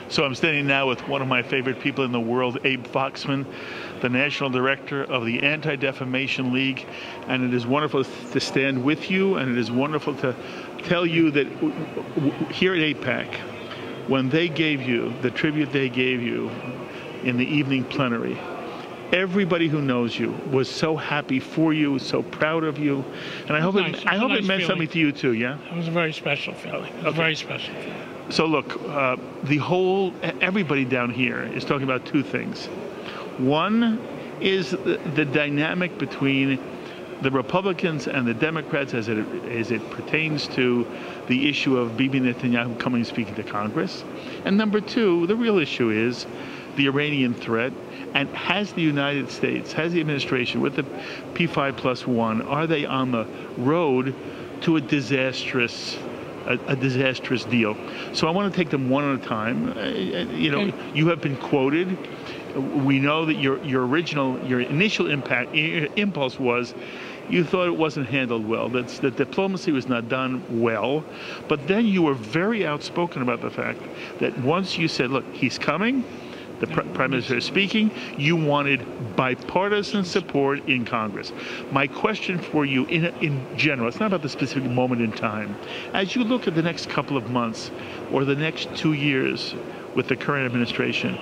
So I'm standing now with one of my favorite people in the world, Abe Foxman, the National Director of the Anti-Defamation League. And it is wonderful to stand with you, and it is wonderful to tell you that here at AIPAC, when they gave you the tribute they gave you in the evening plenary, everybody who knows you was so happy for you, so proud of you. And I hope it meant something to you too, yeah? It was a very special feeling. It was very special feeling. So look, everybody down here is talking about two things. One is the dynamic between the Republicans and the Democrats as it pertains to the issue of Bibi Netanyahu coming and speaking to Congress. And number two, the real issue is the Iranian threat. And has the United States, has the administration with the P5+1, are they on the road to a disastrous deal? So I want to take them one at a time. You have been quoted. We know that your initial impulse was you thought it wasn't handled well, that diplomacy was not done well. But then you were very outspoken about the fact that once you said, look, he's coming, the Prime Minister is speaking, you wanted bipartisan support in Congress. My question for you in general, it's not about the specific moment in time. As you look at the next couple of months or the next 2 years with the current administration,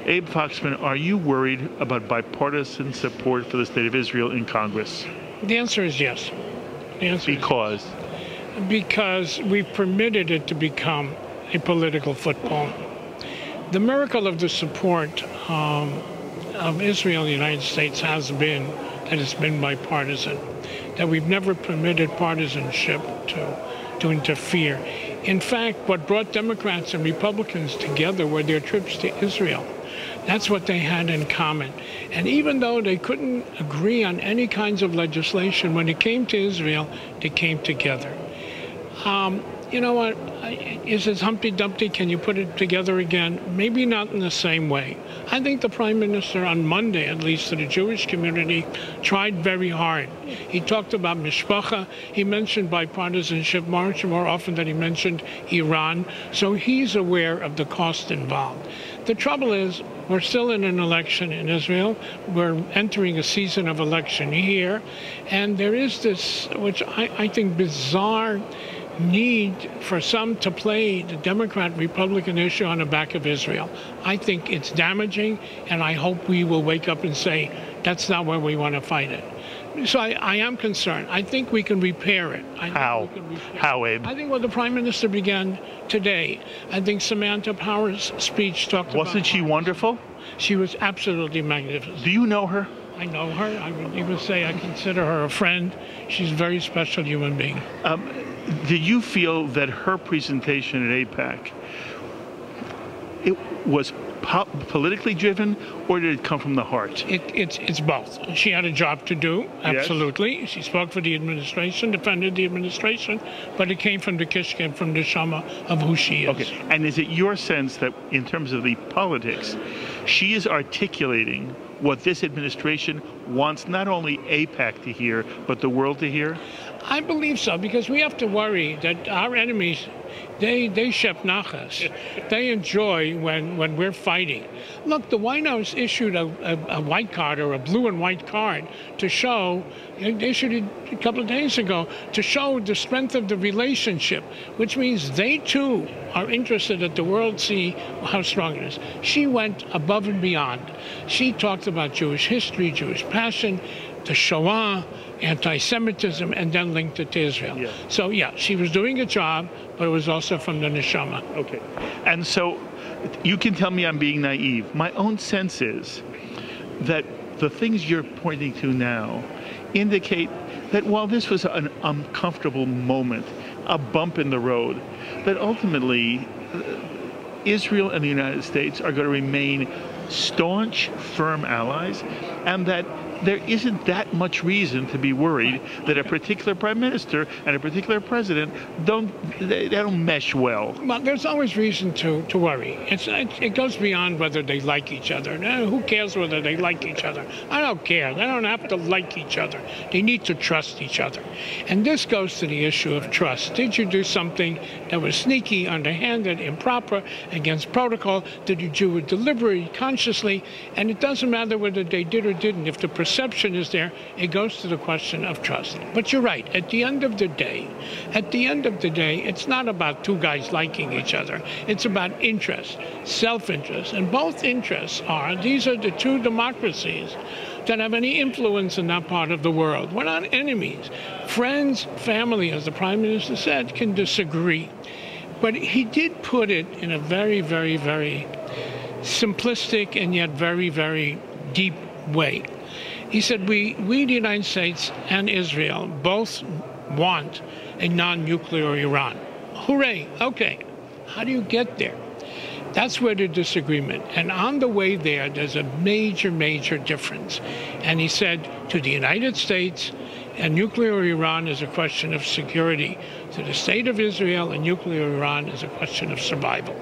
Abe Foxman, are you worried about bipartisan support for the State of Israel in Congress? The answer is yes. The answer because? Because we've permitted it to become a political football. The miracle of the support of Israel and the United States has been that it's been bipartisan, that we've never permitted partisanship to interfere. In fact, what brought Democrats and Republicans together were their trips to Israel. That's what they had in common. And even though they couldn't agree on any kinds of legislation, when it came to Israel, they came together. You know what? Is it Humpty Dumpty? Can you put it together again? Maybe not in the same way. I think the Prime Minister on Monday, at least to the Jewish community, tried very hard. He talked about mishpacha. He mentioned bipartisanship much more often than he mentioned Iran. So he's aware of the cost involved. The trouble is, we're still in an election in Israel. We're entering a season of election here. And there is this, which I think, bizarre need for some to play the Democrat-Republican issue on the back of Israel. I think it's damaging, and I hope we will wake up and say, that's not where we want to fight it. So I am concerned. I think we can repair it. How, Abe? I think what the Prime Minister began today. I think Samantha Power's speech talked about... Wasn't she wonderful? She was absolutely magnificent. Do you know her? I know her. I would even say I consider her a friend. She's a very special human being. Do you feel that her presentation at AIPAC, it was politically driven, or did it come from the heart? It's both. She had a job to do, absolutely. Yes. She spoke for the administration, defended the administration, but it came from the kishka, from the shama of who she is. Okay, and is it your sense that in terms of the politics, she is articulating what this administration wants not only AIPAC to hear, but the world to hear? I believe so, because we have to worry that our enemies, they shep nachas. They enjoy when we're fighting. Look, the White House issued a white card, or a blue and white card, to show, they issued it a couple of days ago, to show the strength of the relationship, which means they too are interested that the world see how strong it is. She went above and beyond. She talked about Jewish history, Jewish passion, the Shoah, anti-Semitism, and then linked it to Israel. Yeah. So yeah, she was doing a job, but it was also from the neshama. Okay. And so you can tell me I'm being naive. My own sense is that the things you're pointing to now indicate that while this was an uncomfortable moment, a bump in the road, that ultimately Israel and the United States are going to remain staunch, firm allies, and that there isn't that much reason to be worried that a particular prime minister and a particular president don't mesh well. Well, there's always reason to worry. It goes beyond whether they like each other. Now, who cares whether they like each other? I don't care. They don't have to like each other. They need to trust each other. And this goes to the issue of trust. Did you do something that was sneaky, underhanded, improper, against protocol? Did you do it deliberately, consciously? And it doesn't matter whether they did or didn't. If the perception is there, it goes to the question of trust. But you're right. At the end of the day, it's not about two guys liking each other. It's about interest, self-interest. And both interests these are the two democracies that have any influence in that part of the world. We're not enemies. Friends, family, as the Prime Minister said, can disagree. But he did put it in a very, very, very simplistic and yet very, very deep way. He said, we, the United States and Israel, both want a non-nuclear Iran. Hooray, okay. How do you get there? That's where the disagreement. And on the way there, there's a major, major difference. And he said, to the United States, a nuclear Iran is a question of security. To the state of Israel, a nuclear Iran is a question of survival.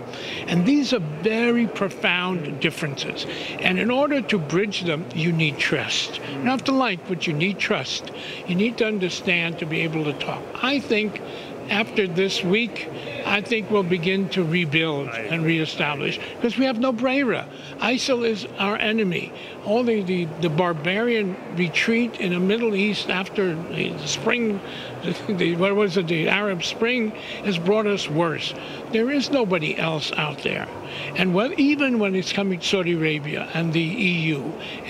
And these are very profound differences. And in order to bridge them, you need trust. You don't have to like, but you need trust. You need to understand to be able to talk. I think after this week, I think we'll begin to rebuild and reestablish, because we have no brera. ISIL is our enemy. All the barbarian retreat in the Middle East after the spring, the Arab Spring, has brought us worse. There is nobody else out there. And even when it's coming to Saudi Arabia and the EU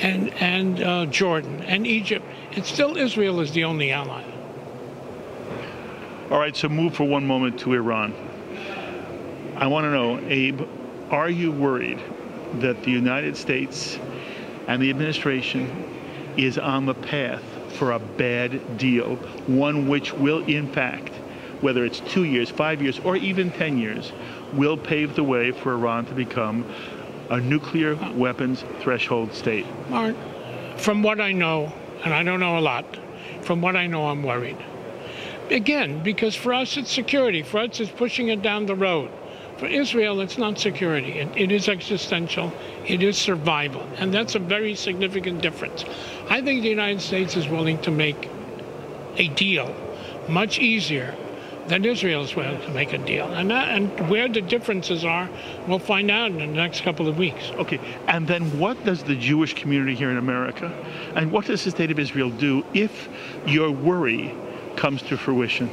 and Jordan and Egypt, it's still Israel is the only ally. All right, so move for one moment to Iran. I want to know, Abe, are you worried that the United States and the administration is on the path for a bad deal, one which will, in fact, whether it's 2 years, 5 years, or even 10 years, will pave the way for Iran to become a nuclear weapons threshold state? Mark, from what I know, and I don't know a lot, from what I know, I'm worried. Again, because for us it's security. For us it's pushing it down the road. For Israel, it's not security. It is existential. It is survival. And that's a very significant difference. I think the United States is willing to make a deal much easier than Israel is willing to make a deal. And where the differences are, we'll find out in the next couple of weeks. Okay, and then what does the Jewish community here in America, and what does the state of Israel do if your worry comes to fruition?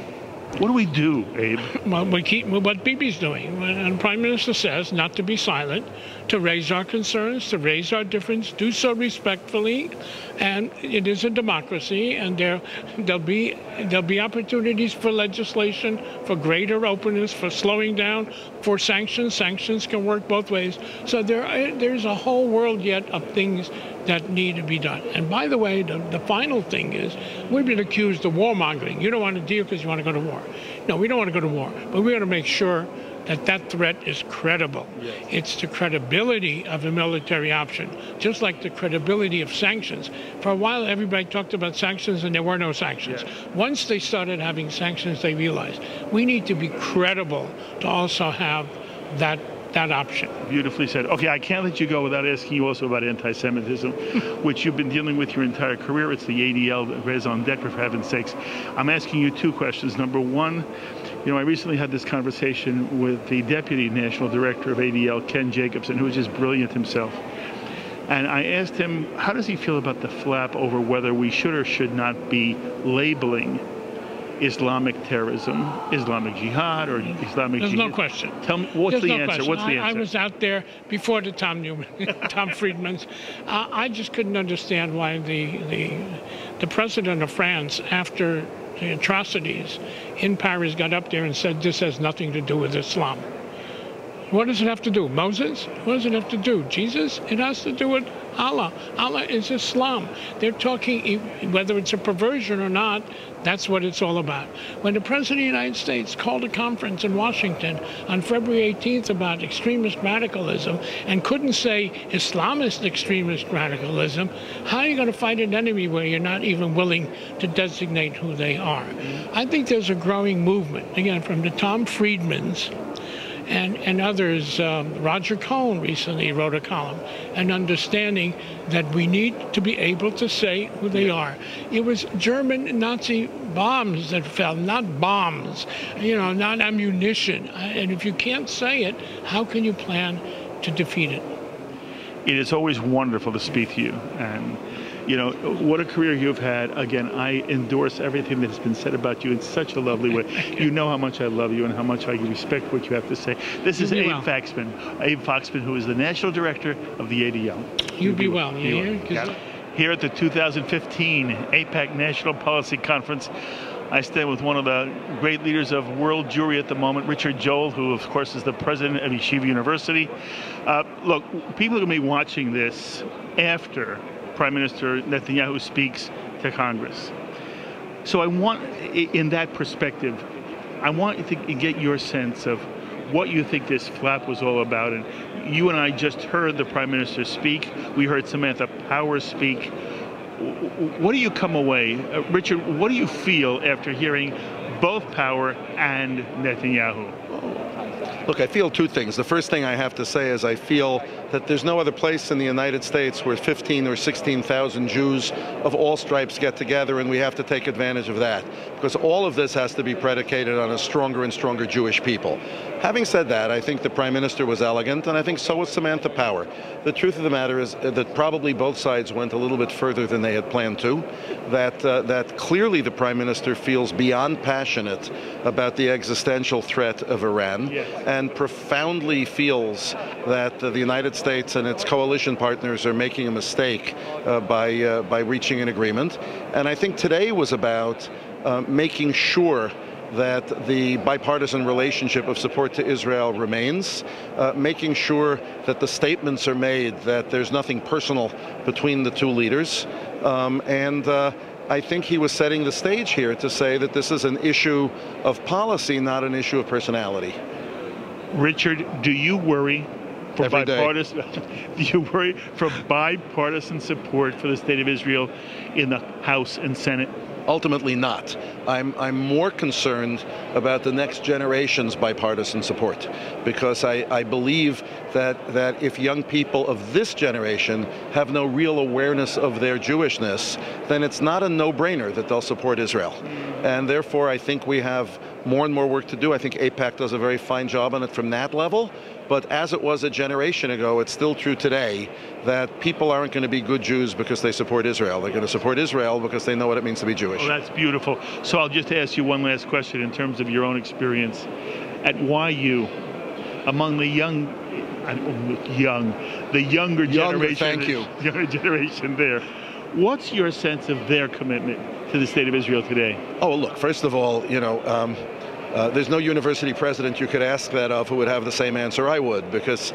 What do we do, Abe? Well, we keep what Bibi's doing. And the Prime Minister says not to be silent, to raise our concerns, to raise our difference, do so respectfully. And it is a democracy, and there'll be opportunities for legislation, for greater openness, for slowing down, for sanctions. Sanctions can work both ways. So there's a whole world yet of things that need to be done. And by the way, the final thing is, we've been accused of warmongering. You don't want to deal because you want to go to war. No, we don't want to go to war, but we got to make sure that that threat is credible. Yes. It's the credibility of a military option, just like the credibility of sanctions. For a while, everybody talked about sanctions, and there were no sanctions. Yes. Once they started having sanctions, they realized we need to be credible to also have that option. Beautifully said. Okay, I can't let you go without asking you also about anti-Semitism, which you've been dealing with your entire career. It's the ADL raison d'etre, for heaven's sakes. I'm asking you two questions. Number one, I recently had this conversation with the Deputy National Director of ADL, Ken Jacobsohn, who is just brilliant himself. And I asked him, how does he feel about the flap over whether we should or should not be labeling Islamic terrorism, Islamic jihad, or Islamic There's jihad? No question. Tell me, what's the answer? Question. What's the answer? I was out there before the Tom Friedman's. I just couldn't understand why the president of France, after the atrocities in Paris, got up there and said this has nothing to do with Islam. What does it have to do? Moses? What does it have to do? Jesus? It has to do with Allah. Allah is Islam. They're talking, whether it's a perversion or not, that's what it's all about. When the President of the United States called a conference in Washington on February 18th about extremist radicalism and couldn't say Islamist extremist radicalism, how are you going to fight an enemy where you're not even willing to designate who they are? I think there's a growing movement, again, from the Tom Friedmans and others. Roger Cohn recently wrote a column, an understanding that we need to be able to say who they are. It was German Nazi bombs that fell, not bombs, not ammunition. And if you can't say it, how can you plan to defeat it? It is always wonderful to speak to you. And what a career you've had. Again, I endorse everything that has been said about you in such a lovely way. You know how much I love you and how much I respect what you have to say. This is Abe Foxman, who is the National Director of the ADL. You be well. Here at the 2015 AIPAC National Policy Conference, I stand with one of the great leaders of world Jewry at the moment, Richard Joel, who, of course, is the president of Yeshiva University. Look, people are going to be watching this after Prime Minister Netanyahu speaks to Congress. So I want, in that perspective, I want to get your sense of what you think this flap was all about. And you and I just heard the Prime Minister speak. We heard Samantha Power speak. What do you come away, Richard, what do you feel after hearing both Power and Netanyahu? Look, I feel two things. The first thing I have to say is I feel that there's no other place in the United States where 15 or 16,000 Jews of all stripes get together, and we have to take advantage of that, because all of this has to be predicated on a stronger and stronger Jewish people. Having said that, I think the Prime Minister was elegant, and I think so was Samantha Power. The truth of the matter is that probably both sides went a little bit further than they had planned to, that clearly the Prime Minister feels beyond passionate about the existential threat of Iran, and profoundly feels that the United States and its coalition partners are making a mistake by reaching an agreement. And I think today was about making sure that the bipartisan relationship of support to Israel remains, making sure that the statements are made that there's nothing personal between the two leaders, and I think he was setting the stage here to say that this is an issue of policy, not an issue of personality. Richard, do you worry for Every bipartisan? Do you worry for bipartisan support for the state of Israel in the House and Senate? Ultimately not. I'm more concerned about the next generation's bipartisan support, because I believe that if young people of this generation have no real awareness of their Jewishness, then it's not a no-brainer that they'll support Israel. And therefore, I think we have more and more work to do. I think AIPAC does a very fine job on it from that level. But as it was a generation ago, it's still true today that people aren't going to be good Jews because they support Israel. They're going to support Israel because they know what it means to be Jewish. Well, that's beautiful. So I'll just ask you one last question in terms of your own experience. At YU, among the younger generation, thank you. Younger generation there, what's your sense of their commitment to the state of Israel today? Oh, look, first of all, there's no university president you could ask that of who would have the same answer I would, because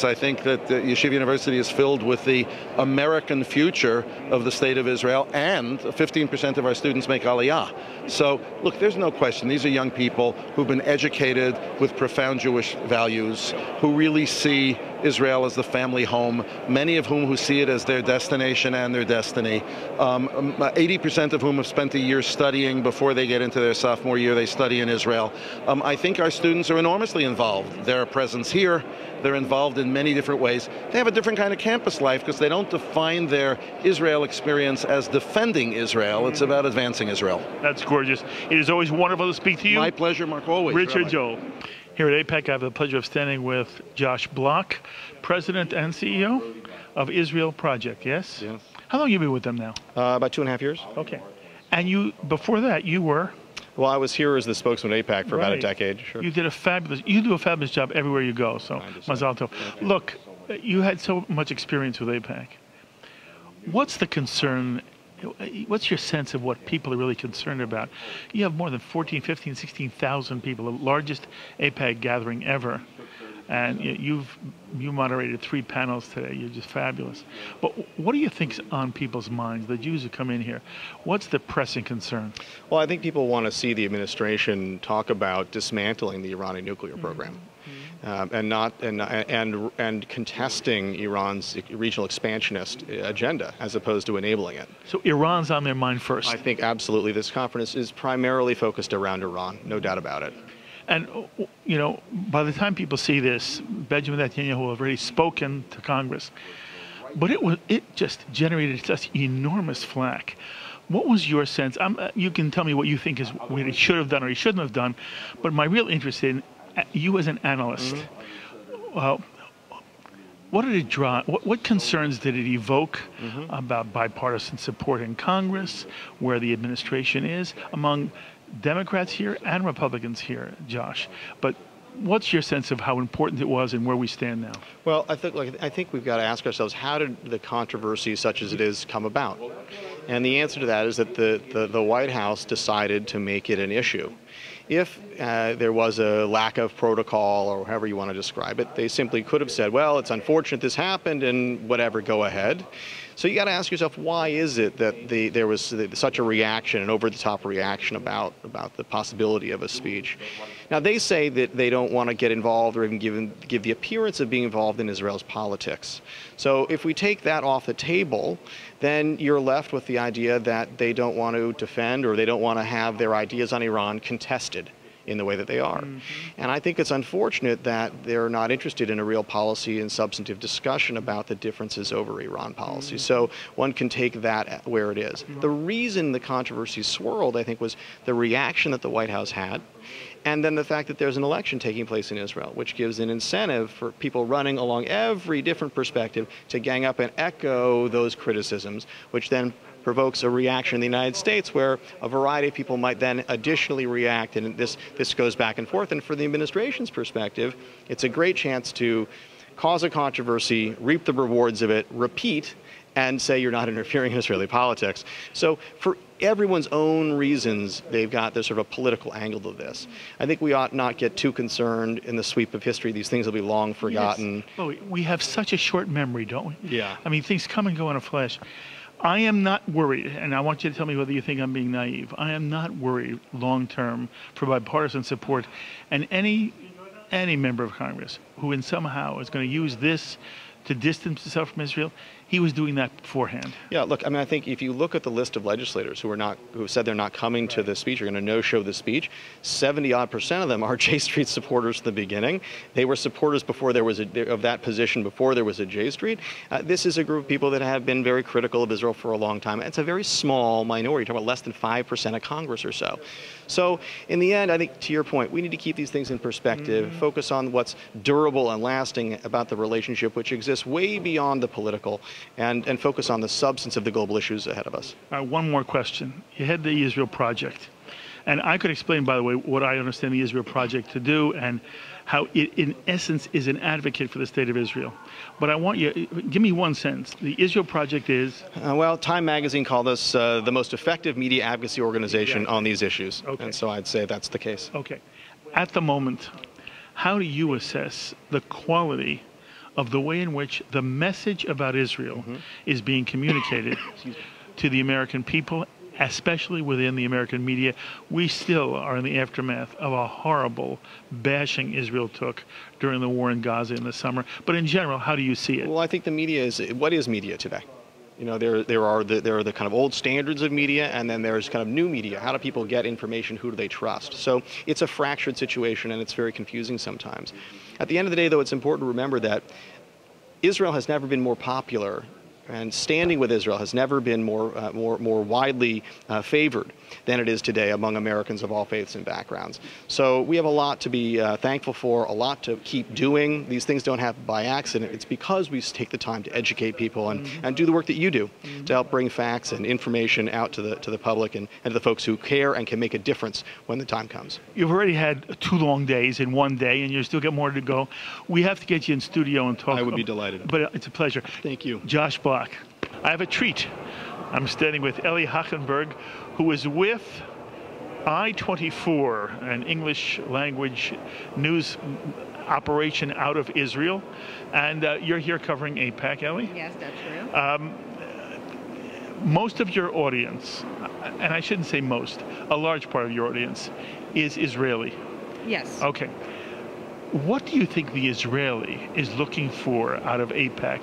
I think that Yeshiva University is filled with the American future of the state of Israel, and 15% of our students make Aliyah. So, look, there's no question. These are young people who've been educated with profound Jewish values, who really see Israel as the family home, many of whom who see it as their destination and their destiny. 80% of whom have spent a year studying before they get into their sophomore year. They study in Israel. I think our students are enormously involved. They're a presence here. They're involved in many different ways. They have a different kind of campus life because they don't define their Israel experience as defending Israel. It's about advancing Israel. That's gorgeous. It is always wonderful to speak to you. My pleasure, Mark, always. Richard Joel. Here at AIPAC, I have the pleasure of standing with Josh Block, President and CEO of Israel Project, yes? Yes. How long have you been with them now? About 2.5 years. Okay. And you, before that, you were? Well, I was here as the spokesman at AIPAC for about a decade. Sure. You do a fabulous job everywhere you go, so Mazal Tov. Look, you had so much experience with AIPAC. What's the concern? What's your sense of what people are really concerned about? You have more than 14, 15, 16,000 people, the largest AIPAC gathering ever. and you moderated 3 panels today. You're just fabulous. But what do you think's on people's minds, the Jews who come in here? What's the pressing concern? Well, I think people want to see the administration talk about dismantling the Iranian nuclear program. And contesting Iran's regional expansionist agenda as opposed to enabling it. So Iran's on their mind first. I think absolutely this conference is primarily focused around Iran, no doubt about it. And, you know, by the time people see this, Benjamin Netanyahu will have already spoken to Congress. But it just generated such enormous flack. What was your sense? You can tell me what you think is what he should have done or he shouldn't have done, but my real interest in you as an analyst, what did it draw? What concerns did it evoke about bipartisan support in Congress, where the administration is, among Democrats here and Republicans here, Josh? But what's your sense of how important it was and where we stand now? Well, I think we've got to ask ourselves, how did the controversy such as it is come about? And the answer to that is that the White House decided to make it an issue. If there was a lack of protocol, or however you want to describe it, they simply could have said, well, it's unfortunate this happened and whatever, go ahead. So you got to ask yourself, why is it that there was such a reaction, an over-the-top reaction about the possibility of a speech? Now, they say that they don't want to get involved or even give the appearance of being involved in Israel's politics. So if we take that off the table, then you're left with the idea that they don't want to defend or they don't want to have their ideas on Iran contested in the way that they are. And I think it's unfortunate that they're not interested in a real policy and substantive discussion about the differences over Iran policy. So one can take that where it is. The reason the controversy swirled, I think, was the reaction that the White House had, and then the fact that there's an election taking place in Israel, which gives an incentive for people running along every different perspective to gang up and echo those criticisms, which then provokes a reaction in the United States where a variety of people might then additionally react, and this goes back and forth. And for the administration's perspective, it's a great chance to cause a controversy, reap the rewards of it, repeat, and say you're not interfering in Israeli politics. So for everyone's own reasons, they've got this sort of a political angle to this. I think we ought not get too concerned in the sweep of history. These things will be long forgotten. Yes. Oh, we have such a short memory, don't we? Yeah. I mean, things come and go in a flash. I am not worried, and I want you to tell me whether you think I'm being naive. I am not worried long-term for bipartisan support, and any member of Congress who somehow is going to use this to distance himself from Israel, he was doing that beforehand. Yeah, look, I mean, I think if you look at the list of legislators who said they're not coming to the speech, are going to no-show the speech, 70-odd% of them are J Street supporters from the beginning. They were supporters before there was of that position before there was a J Street. This is a group of people that have been very critical of Israel for a long time. It's a very small minority. You're talking about less than 5% of Congress or so. So in the end, I think to your point, we need to keep these things in perspective, focus on what's durable and lasting about the relationship, which exists way beyond the political, and focus on the substance of the global issues ahead of us. One more question. You had the Israel Project. And I could explain, by the way, what I understand the Israel Project to do and how it, in essence, is an advocate for the state of Israel. But I want you, give me one sense. The Israel Project is? Well, Time Magazine called us the most effective media advocacy organization on these issues. Okay. And so I'd say that's the case. Okay. At the moment, how do you assess the quality of the way in which the message about Israel is being communicated to the American people, especially within the American media? We still are in the aftermath of a horrible bashing Israel took during the war in Gaza in the summer. But in general, how do you see it? Well, I think the media is, what is media today? You know, there are the kind of old standards of media, and then there's kind of new media. How do people get information? Who do they trust? So it's a fractured situation, and it's very confusing sometimes. At the end of the day, though, it's important to remember that Israel has never been more popular, and standing with Israel has never been more widely favored than it is today among Americans of all faiths and backgrounds. So we have a lot to be thankful for, a lot to keep doing. These things don't happen by accident. It's because we take the time to educate people and do the work that you do to help bring facts and information out to the public and to the folks who care and can make a difference when the time comes. You've already had 2 long days in one day, and you still got more to go. We have to get you in studio and talk. I would be delighted. But it's a pleasure. Thank you. Josh Block. I have a treat. I'm standing with Ellie Achenberg, who is with I-24, an English language news operation out of Israel. And you're here covering AIPAC, Ellie? Yes, that's true. Most of your audience, and I shouldn't say most, a large part of your audience is Israeli. Yes. Okay. What do you think the Israeli is looking for out of AIPAC?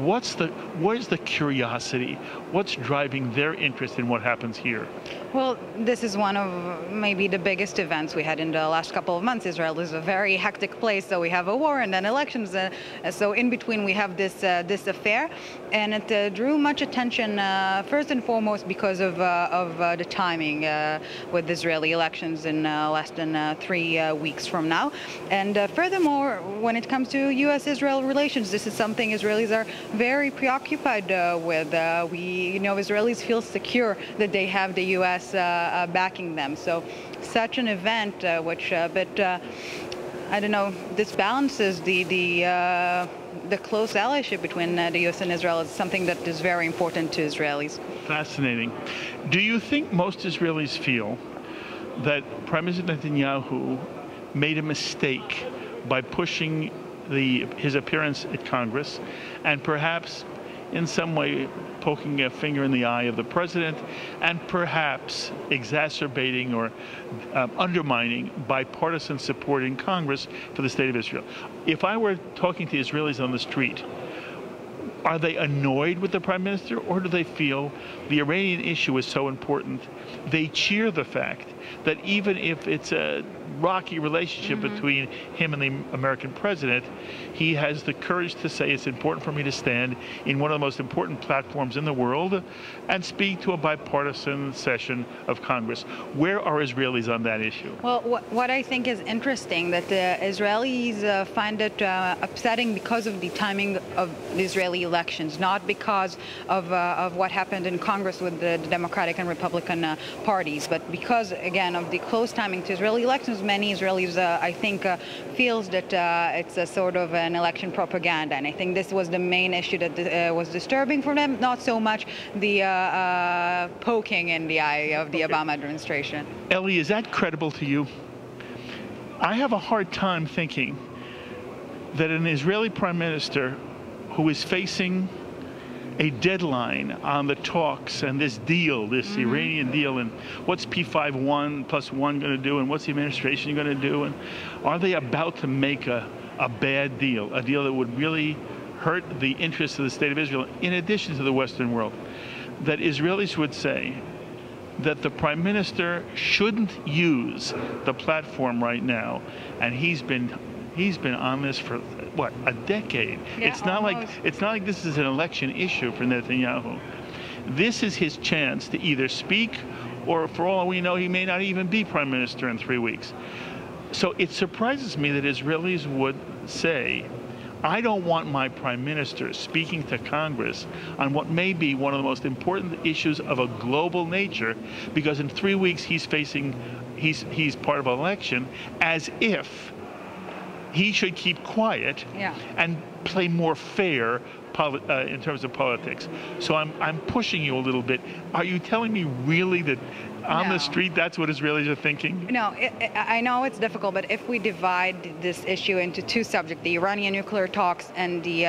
Where's the curiosity? What's driving their interest in what happens here? Well, this is one of maybe the biggest events we had in the last couple of months. Israel is a very hectic place, so we have a war and then elections. So in between we have this affair, and it drew much attention first and foremost because of the timing with Israeli elections in less than 3 weeks from now. And furthermore, when it comes to U.S.-Israel relations, this is something Israelis are very preoccupied with. Israelis feel secure that they have the U.S. Backing them. So such an event, which I don't know, this balances the close allyship between the U.S. and Israel is something that is very important to Israelis. Fascinating. Do you think most Israelis feel that Prime Minister Netanyahu made a mistake by pushing his appearance at Congress and perhaps in some way poking a finger in the eye of the president and perhaps exacerbating or undermining bipartisan support in Congress for the state of Israel? If I were talking to Israelis on the street, are they annoyed with the prime minister, or do they feel the Iranian issue is so important they cheer the fact that even if it's a rocky relationship between him and the American president, he has the courage to say it's important for me to stand in one of the most important platforms in the world and speak to a bipartisan session of Congress? Where are Israelis on that issue? Well, what I think is interesting that the Israelis find it upsetting because of the timing of the Israeli elections, not because of what happened in Congress with the Democratic and Republican parties, but because, again, of the close timing to Israeli elections. Many Israelis, I think, feels that it's a sort of an election propaganda, and I think this was the main issue that was disturbing for them, not so much the poking in the eye of the Obama administration. Ellie, is that credible to you? I have a hard time thinking that an Israeli prime minister who is facing a deadline on the talks and this deal, this Iranian deal, and what's P5 plus 1 going to do, and what's the administration going to do, and are they about to make a bad deal, a deal that would really hurt the interests of the state of Israel, in addition to the Western world? That Israelis would say that the prime minister shouldn't use the platform right now, and he's been on this for what, a decade. Yeah, it's not like this is an election issue for Netanyahu. This is his chance to either speak, or for all we know, he may not even be prime minister in 3 weeks. So it surprises me that Israelis would say, I don't want my prime minister speaking to Congress on what may be one of the most important issues of a global nature, because in 3 weeks he's part of an election, as if he should keep quiet and play more fair in terms of politics. So I'm pushing you a little bit. Are you telling me really that on the street that's what Israelis are thinking? No, I know it's difficult, but if we divide this issue into two subjects, the Iranian nuclear talks and the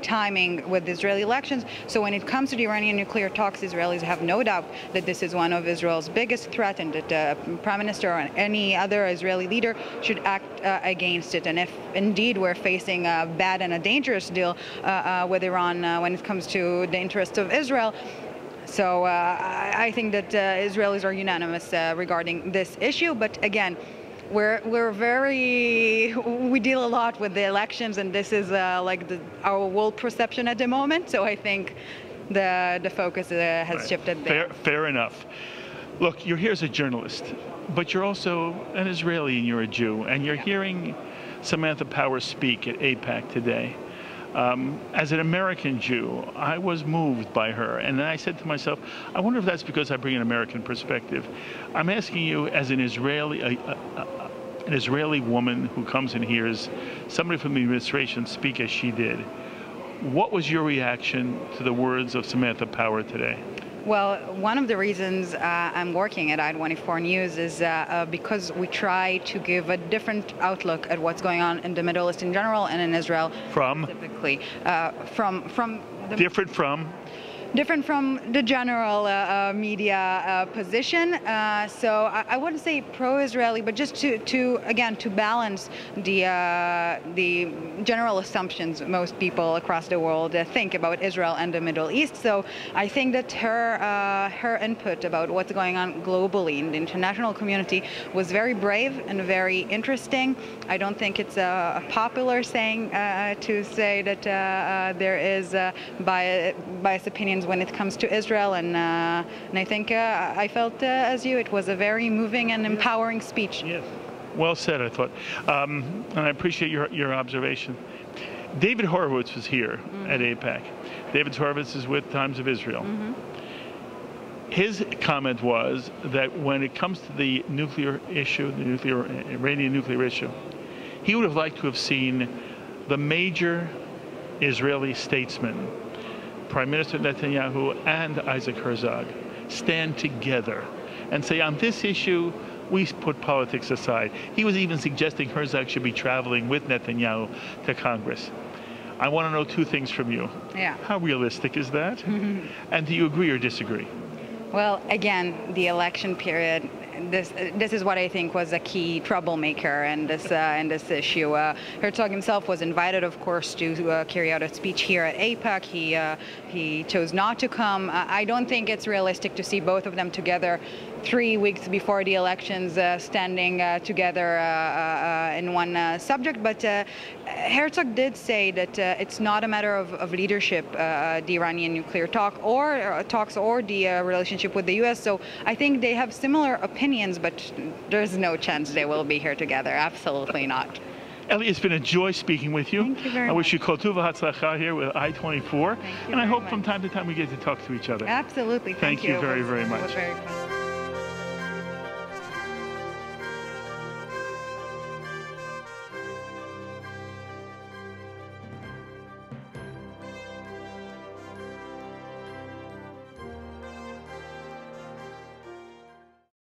timing with the Israeli elections, so when it comes to the Iranian nuclear talks, Israelis have no doubt that this is one of Israel's biggest threats, and that the Prime Minister or any other Israeli leader should act against it. And if indeed we're facing a bad and a dangerous deal with Iran when it comes to the interests of Israel, so I think that Israelis are unanimous regarding this issue. But again, we deal a lot with the elections, and this is like our world perception at the moment. So I think the focus has shifted there. Fair enough. Look, you're here as a journalist, but you're also an Israeli and you're a Jew, and you're hearing Samantha Power speak at AIPAC today. As an American Jew, I was moved by her, and then I said to myself, I wonder if that's because I bring an American perspective. I'm asking you, as an Israeli woman who comes and hears somebody from the administration speak as she did, what was your reaction to the words of Samantha Power today? Well, one of the reasons I'm working at I-24 News is because we try to give a different outlook at what's going on in the Middle East in general and in Israel specifically. Different from the general media position. So I wouldn't say pro-Israeli, but just to balance the general assumptions most people across the world think about Israel and the Middle East. So I think that her input about what's going on globally in the international community was very brave and very interesting. I don't think it's a popular saying to say that there is biased opinions when it comes to Israel, and I think I felt as you, it was a very moving and empowering speech. Yes, well said, I thought, and I appreciate your observation. David Horowitz was here at AIPAC. David Horowitz is with Times of Israel. His comment was that when it comes to the nuclear issue, the Iranian nuclear issue, he would have liked to have seen the major Israeli statesmen, Prime Minister Netanyahu and Isaac Herzog, stand together and say, on this issue, we put politics aside. He was even suggesting Herzog should be traveling with Netanyahu to Congress. I want to know two things from you. Yeah. How realistic is that? And do you agree or disagree? Well, again, the election period, this is what I think was a key troublemaker in this issue. Herzog himself was invited, of course, to carry out a speech here at AIPAC. He chose not to come. I don't think it's realistic to see both of them together 3 weeks before the elections, standing together in one subject. But Herzog did say that it's not a matter of leadership, the Iranian nuclear talks or the relationship with the U.S. So I think they have similar opinions, but there's no chance they will be here together. Absolutely not. Ellie, it's been a joy speaking with you. Thank you very much. I wish you kol tuva hatzlacha here with I-24. And I hope from time to time we get to talk to each other. Absolutely. Thank you very, very much. It was very fun.